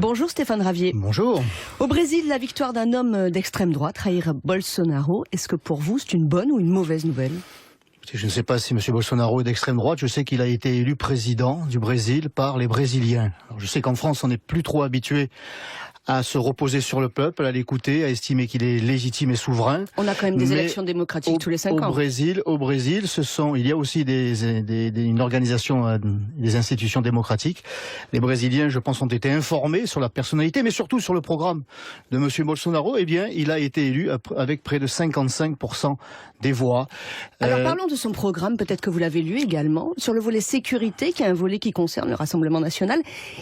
Bonjour Stéphane Ravier. Bonjour. Au Brésil, la victoire d'un homme d'extrême droite, Jair Bolsonaro, est-ce que pour vous c'est une bonne ou une mauvaise nouvelle ? Je ne sais pas si M. Bolsonaro est d'extrême droite. Je sais qu'il a été élu président du Brésil par les Brésiliens. Alors je sais qu'en France, on n'est plus trop habitué à se reposer sur le peuple, à l'écouter, à estimer qu'il est légitime et souverain. On a quand même des élections démocratiques tous les 5 ans. Au Brésil, il y a aussi une organisation, des institutions démocratiques. Les Brésiliens, je pense, ont été informés sur la personnalité, mais surtout sur le programme de M. Bolsonaro. Eh bien, il a été élu avec près de 55% des voix. Alors parlons de son programme, peut-être que vous l'avez lu également, sur le volet sécurité, qui est un volet qui concerne le Rassemblement national.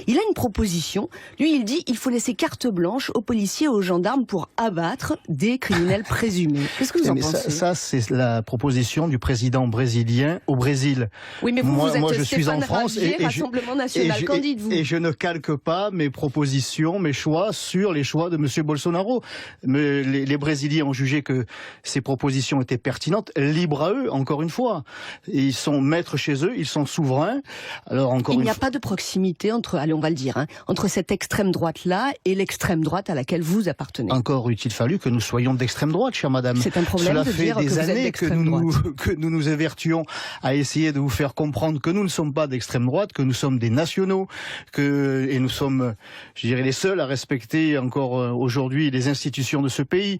Il a une proposition. Lui, il dit qu'il faut laisser carte blanche aux policiers et aux gendarmes pour abattre des criminels présumés. Qu'est-ce que vous en pensez ? Ça, c'est la proposition du président brésilien au Brésil. Oui, mais vous êtes je suis en France Ravier, Rassemblement national. Qu'en dites-vous ? Et je ne calque pas mes propositions, mes choix sur les choix de M. Bolsonaro. Mais les Brésiliens ont jugé que ces propositions étaient pertinentes. Libre à eux, encore une fois. Et ils sont maîtres chez eux, ils sont souverains. Alors il n'y a pas de proximité entre, allez, on va le dire, entre cette extrême droite-là et l'extrême droite à laquelle vous appartenez. Encore eût-il fallu que nous soyons d'extrême droite, chère madame. C'est un problème Cela de fait dire que des vous êtes années d'extrême droite. que nous nous évertuons à essayer de vous faire comprendre que nous ne sommes pas d'extrême droite, que nous sommes des nationaux, et nous sommes, je dirais, les seuls à respecter encore aujourd'hui les institutions de ce pays.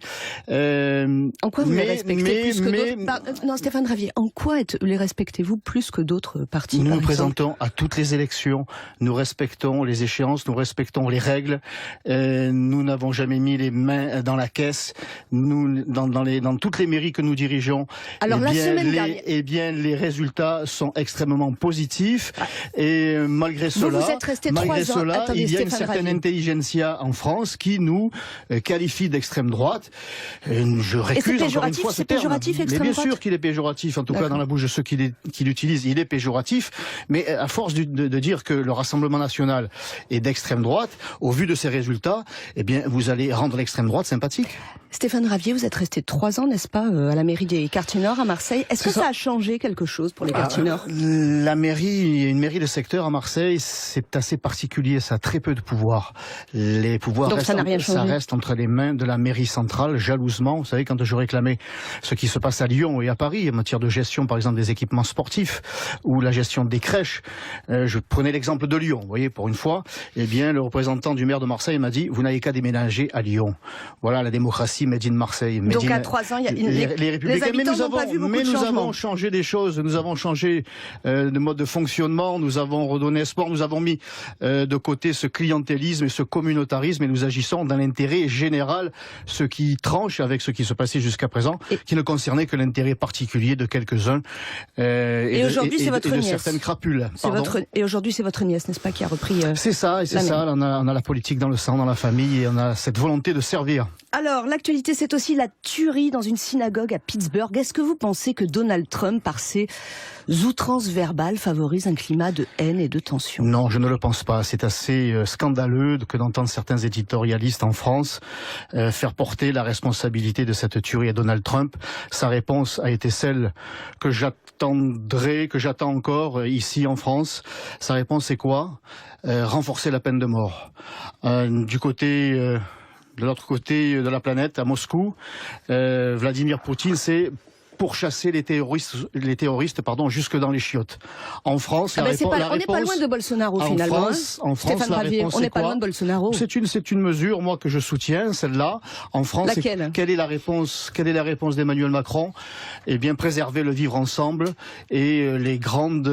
En quoi vous les respectez plus que d'autres ? Non, Stéphane Ravier, en quoi les respectez-vous plus que d'autres partis ? Nous nous présentons à toutes les élections, nous respectons les échéances, nous respectons les règles, nous n'avons jamais mis les mains dans la caisse, nous, dans toutes les mairies que nous dirigeons, alors, les résultats sont extrêmement positifs, et malgré cela, vous êtes resté 3 ans. Attendez, il y a une Stéphane certaine Ravier. intelligentsia en France qui nous qualifie d'extrême droite. Je récuse encore une fois ce terme. Péjoratif, mais bien sûr qu'il est péjoratif, en tout cas dans la bouche de ceux qui l'utilisent, il est péjoratif, mais à force de dire que le Rassemblement national est d'extrême droite, au vu de ces résultats, eh bien, vous allez rendre l'extrême droite sympathique. Stéphane Ravier, vous êtes resté 3 ans, n'est-ce pas, à la mairie des Quartiers Nord à Marseille. Est-ce que ça a changé quelque chose pour les Quartiers Nord ? La mairie, une mairie de secteur à Marseille, c'est assez particulier, ça a très peu de pouvoir. Les pouvoirs ça reste entre les mains de la mairie centrale, jalousement. Vous savez, quand je réclamais ce qui se passe à Lyon et à Paris, en matière de gestion, par exemple, des équipements sportifs, ou la gestion des crèches, je prenais l'exemple de Lyon, vous voyez, pour une fois, eh bien, le représentant du maire de Marseille m'a dit, vous n'avez qu'à déménager à Lyon. Voilà la démocratie made in Marseille. Donc à 3 ans, il y a les républicains, habitants n'ont pas vu beaucoup de changements. Nous avons changé des choses, nous avons changé de mode de fonctionnement, nous avons redonné espoir, nous avons mis de côté ce clientélisme et ce communautarisme, et nous agissons dans l'intérêt général, ce qui tranche avec ce qui se passait jusqu'à présent, qui ne concernait que l'intérêt particulier de quelques-uns et aujourd'hui, c'est votre nièce. De certaines crapules. Et aujourd'hui, c'est votre nièce, n'est-ce pas, qui a repris C'est ça, on a la politique dans le sang, dans la famille, et on a cette volonté de servir. Alors, l'actualité, c'est aussi la tuerie dans une synagogue à Pittsburgh. Est-ce que vous pensez que Donald Trump, par ses outrances verbales, favorise un climat de haine et de tension ? Non, je ne le pense pas. C'est assez scandaleux que d'entendre certains éditorialistes en France faire porter la responsabilité de cette tuerie à Donald Trump. Sa réponse a été celle que j'attends encore ici en France. Sa réponse, c'est quoi ? Renforcer la peine de mort. De l'autre côté de la planète, à Moscou, Vladimir Poutine s'est pourchasser les terroristes, jusque dans les chiottes. En France, on n'est pas loin de Bolsonaro finalement. En France, Stéphane Ravier, on n'est pas loin de Bolsonaro. C'est une mesure, moi, que je soutiens, celle-là. En France, laquelle ? Quelle est la réponse d'Emmanuel Macron ? Eh bien, préserver le vivre ensemble et les grandes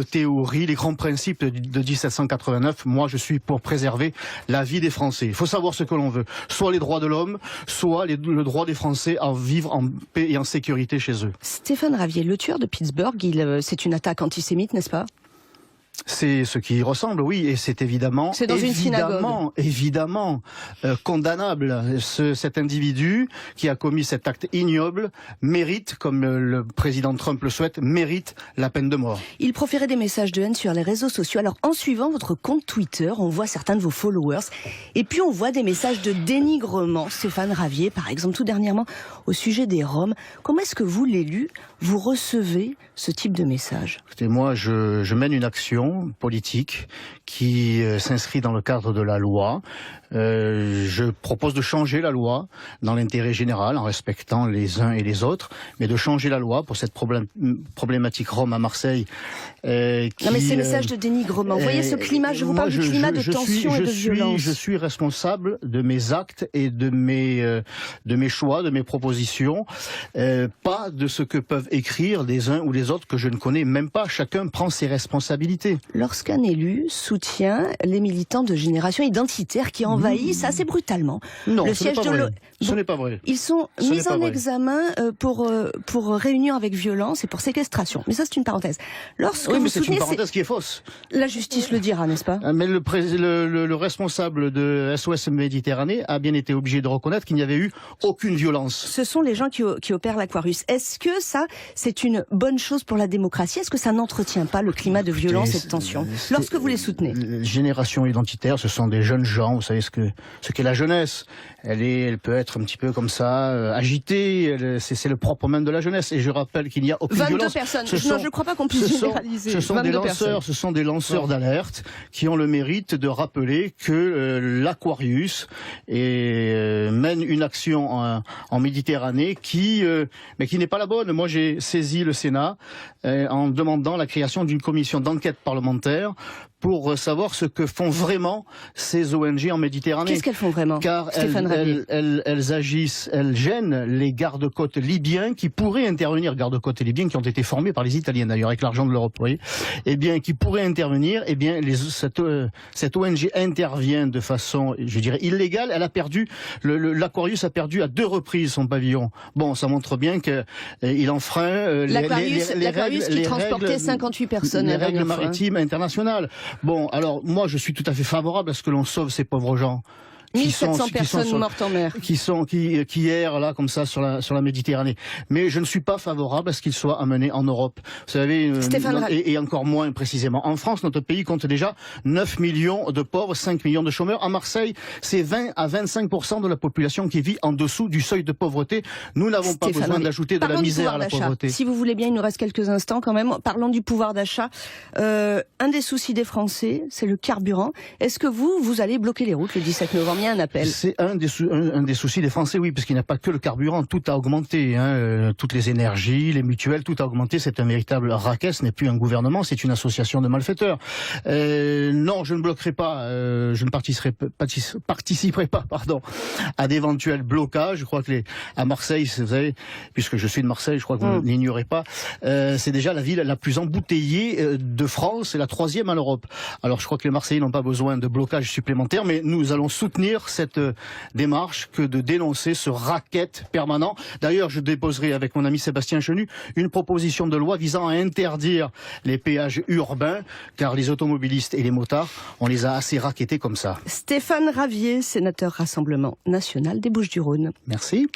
théories, les grands principes de 1789. Moi, je suis pour préserver la vie des Français. Il faut savoir ce que l'on veut. Soit les droits de l'homme, soit le droit des Français à vivre en paix et en sécurité chez eux. Stéphane Ravier, le tueur de Pittsburgh, c'est une attaque antisémite, n'est-ce pas ? C'est ce qui ressemble, oui, et c'est évidemment condamnable. Cet individu qui a commis cet acte ignoble mérite, comme le président Trump le souhaite, mérite la peine de mort. Il proférait des messages de haine sur les réseaux sociaux. Alors, en suivant votre compte Twitter, on voit certains de vos followers, et puis on voit des messages de dénigrement. Stéphane Ravier, par exemple, tout dernièrement, au sujet des Roms. Comment est-ce que vous, l'élu, vous recevez ce type de message ? Écoutez, moi, je mène une action proposition politique qui s'inscrit dans le cadre de la loi. Je propose de changer la loi dans l'intérêt général, en respectant les uns et les autres, mais de changer la loi pour cette problématique Rome à Marseille. Non mais ces messages de dénigrement, vous voyez ce climat, je vous parle du climat de tension et de violence. Je suis responsable de mes actes et de mes choix, de mes propositions, pas de ce que peuvent écrire les uns ou les autres que je ne connais même pas. Chacun prend ses responsabilités. Lorsqu'un élu soutient les militants de Génération Identitaire qui envahissent assez brutalement non, le siège de l'ONU. Ce n'est pas vrai. Ils sont mis en examen pour réunion avec violence et pour séquestration. Mais ça, c'est une parenthèse. Lorsque oui, vous mais c'est soutenez, une parenthèse qui est fausse. La justice le dira, n'est-ce pas? Mais le responsable de SOS Méditerranée a bien été obligé de reconnaître qu'il n'y avait eu aucune violence. Ce sont les gens qui opèrent l'Aquarius. Est-ce que ça, c'est une bonne chose pour la démocratie? Est-ce que ça n'entretient pas le climat de violence et de tension lorsque vous les soutenez? Génération Identitaire, ce sont des jeunes gens, vous savez ce qu'est la jeunesse. Elle peut être un petit peu comme ça, agitée, c'est le propre même de la jeunesse. Et je rappelle qu'il n'y a aucune 22 violence. personnes. Non, je ne crois pas qu'on puisse généraliser. Ce sont des lanceurs d'alerte qui ont le mérite de rappeler que l'Aquarius mène une action en Méditerranée qui n'est pas la bonne. Moi, j'ai saisi le Sénat en demandant la création d'une commission d'enquête parlementaire pour savoir ce que font vraiment ces ONG en Méditerranée. Qu'est-ce qu'elles font vraiment? Car elles agissent, elles gênent les gardes-côtes libyens qui pourraient intervenir, gardes-côtes libyens qui ont été formés par les Italiens d'ailleurs avec l'argent de l'Europe, vous voyez, qui pourraient intervenir. Cette ONG intervient de façon, je dirais, illégale. Elle a perdu, l'Aquarius a perdu à 2 reprises son pavillon. Bon, ça montre bien qu'il enfreint l'Aquarius qui transportait 58 personnes. Les règles maritimes internationales. Bon, alors moi je suis tout à fait favorable à ce que l'on sauve ces pauvres gens. 1700 personnes mortes en mer. Qui errent là comme ça sur la Méditerranée. Mais je ne suis pas favorable à ce qu'ils soient amenés en Europe. Vous savez, et encore moins précisément. En France, notre pays compte déjà 9 millions de pauvres, 5 millions de chômeurs. À Marseille, c'est 20 à 25% de la population qui vit en dessous du seuil de pauvreté. Nous n'avons pas besoin d'ajouter de la misère à la pauvreté. Si vous voulez bien, il nous reste quelques instants quand même. Parlons du pouvoir d'achat. Un des soucis des Français, c'est le carburant. Est-ce que vous allez bloquer les routes le 17 novembre? Un appel. C'est un des soucis des Français, oui, parce qu'il n'y a pas que le carburant, tout a augmenté, toutes les énergies, les mutuelles, tout a augmenté. C'est un véritable racket, ce n'est plus un gouvernement, c'est une association de malfaiteurs. Non, je ne bloquerai pas, je ne participerai pas, à d'éventuels blocages. Je crois que à Marseille, vous savez, puisque je suis de Marseille, je crois que vous n'ignorez pas, c'est déjà la ville la plus embouteillée de France et la 3e en Europe. Alors je crois que les Marseillais n'ont pas besoin de blocage supplémentaire, mais nous allons soutenir cette démarche que de dénoncer ce racket permanent. D'ailleurs, je déposerai avec mon ami Sébastien Chenu une proposition de loi visant à interdire les péages urbains, car les automobilistes et les motards, on les a assez rackettés comme ça. Stéphane Ravier, sénateur Rassemblement National des Bouches-du-Rhône. Merci.